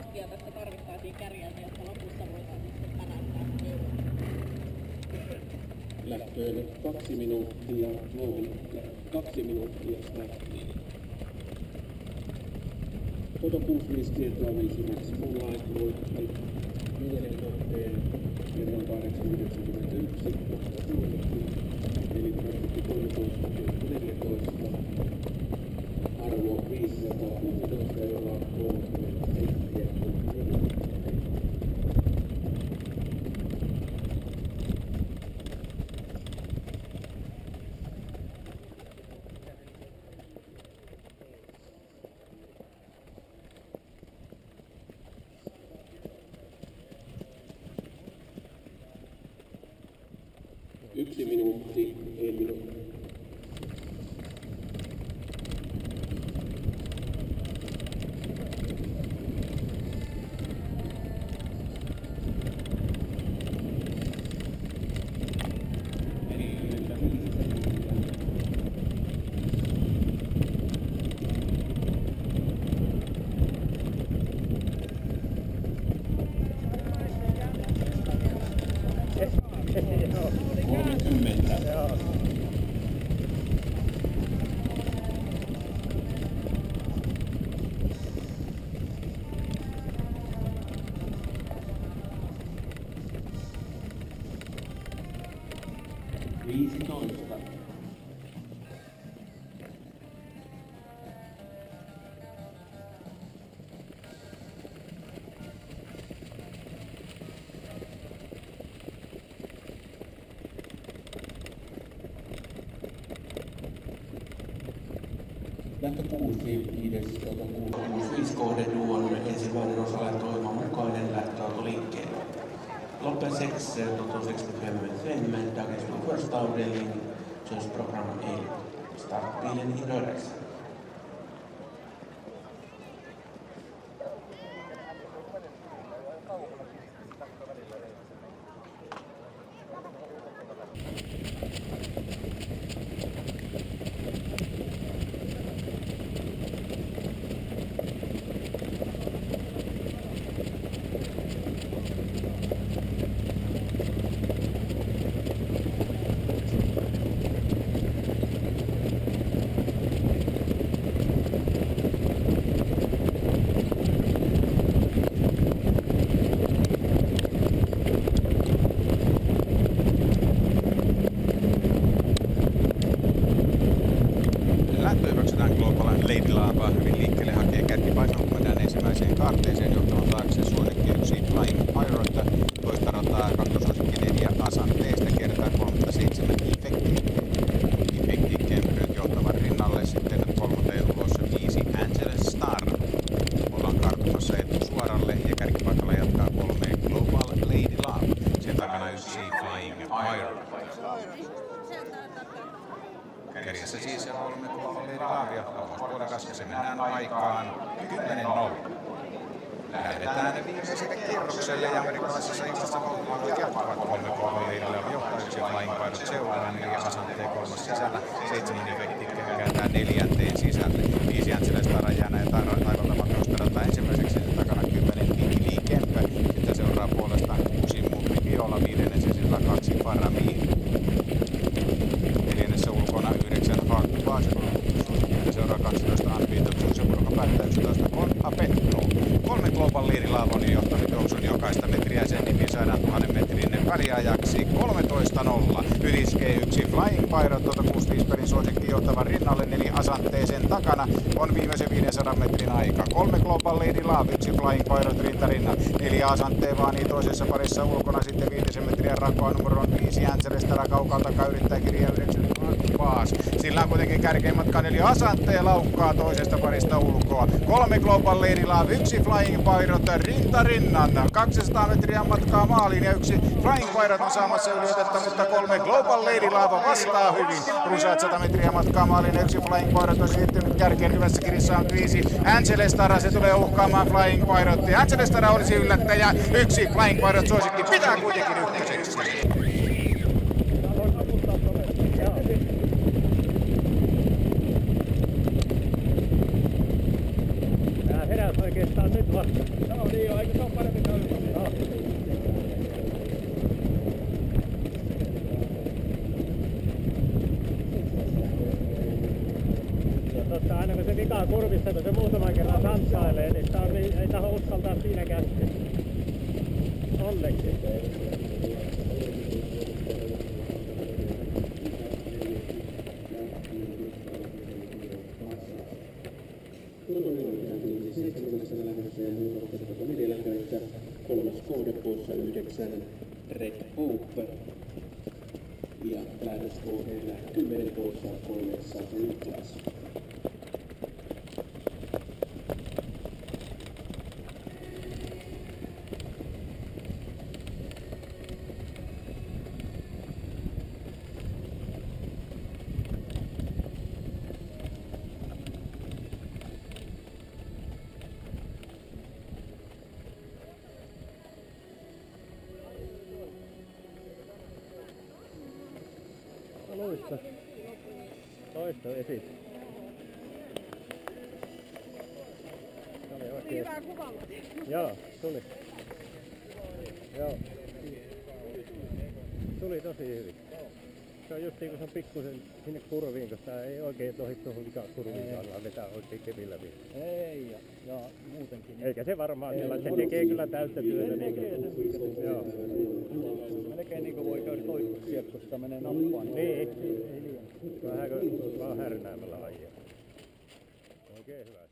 takia tässä tarvittaisiin kärjeltä, jotta lopussa voitaisiin sitten päräyttää euro? Lähtöön 2 minuuttia, luovun 2 minuuttia starttiin. Toto 65 tietoa 5 Max Moonlight voitti 4 kohteen kerran 891, kohta suosikki, eli prosentti 13,14, arvo 516 euroa 37,4. Yksi minuutti, ei minuutti. Lähtö 6, 5 kohden duon ensimmäinen osa toivon mukainen lähtöauto liikkeelle. Loppen 6, Toto 65, dagens första avdelning, könsprogram 1. Startbilen i rörelse. kaarteeseen johtavan taakse suosikki 1 Flying Pirate, toista rataa kakkosuosikki 4 Asanteesta kertaa 37 Effective Kempryt johtavan rinnalle sitten kolmoteen ulos 5 Angeles Star. Ollaan karttumassa etusuoralle ja kärkipaikalla jatkaa 3 Global Lady Love. Sen takana 1 Flying Pirate. Kärjessä siis 3 Global Lady Love ja puolikas ja se mennään aikaan 10-0. Lähdetään viimeiselle kierrokselle ja amerikkalaisessa illassa valtuudet jatkuvat 3 Global Lady Love johtaa 1 Flying Pirate seuraavana 4 Asanteen 3 sisällä, 7 Effective kääntää 4 sisälle, 5 Angeles Star jää näin taivaltamaan nostarata ensimmäiseksi sen takana 10 Nicky Kempä, sitten seuraa puolestaan 6 Multi Viola, 5 sisällä 2 Faramiin. 4 ulkona 9 Hard Basel. Seuraa 12 Unbeaten Susan, joka päättää 11 Con Apetto. 3 Global Lady Love on johtanut Johnson jokaista metriä sen nimiin saadaan 1000 metrin väliajaksi 13-0. Yliskee 1 Flying Pirate, tuota 65 perin suosikki johtavan rinnalle 4 Asanteeseen takana on viimeisen 500 metrin aika. 3 Global Lady Love, 1 Flying Pirate rintarinnan, 4 Asanteen vaanii toisessa parissa ulkona sitten 5 metriä rakoa numeron 5 Angeles Star kaukalta yrittää kirjaa 9 Paas. Sillä on kuitenkin kärkein matkaan, eli Asanteen laukkaa toisesta parista ulkoa. 3 Global Lady Love, 1 Flying Pirate rintarinnan. 200 metriä matkaa maaliin ja 1 Flying Pirate on saamassa yliotetta, mutta 3 Global Lady Love vastaa hyvin. Runsaat 100 metriä matkaa maaliin ja 1 Flying Pirate on siirtynyt kärkeen. Hyvässä kirissä on 5 Angeles Star, se tulee uhkaamaan Flying Pirate. Angeles Star olisi yllättäjä, 1 Flying Pirate suosikki pitää kuitenkin ykköseksi. Heräs oikeastaan nyt vasta. kanssa. No niin joo, eikö se ole parempi käydä? No. Totta, aina kun se vikaa kurvissa, kun se muutaman kerran santsailee, niin ei taho uskaltaa siinä käsiä. Onneksi. Kolmas kohdepuussa 9 Red Hope ja päätöskohteella 10 puussa 3 Niklas. Luissa. Toista esit. Se oli oikein. Hyvää kuvaa. Joo, tuli. Joo. Tuli tosi hyvin. Se on just niin kuin se on pikkusen sinne kurviin, koska ei oikein tohi tuohon kurviin saada vetää oikein kevillä vielä. Ei, ja muutenkin. Eikä se varmaan sillä, se tekee kyllä täyttä työtä. Joo. Melkein niin kuin voi käydä toista kiekkosta menee nappaan. Niin. Vähän kuin vaan härnäämällä ajaa. Oikein hyvä.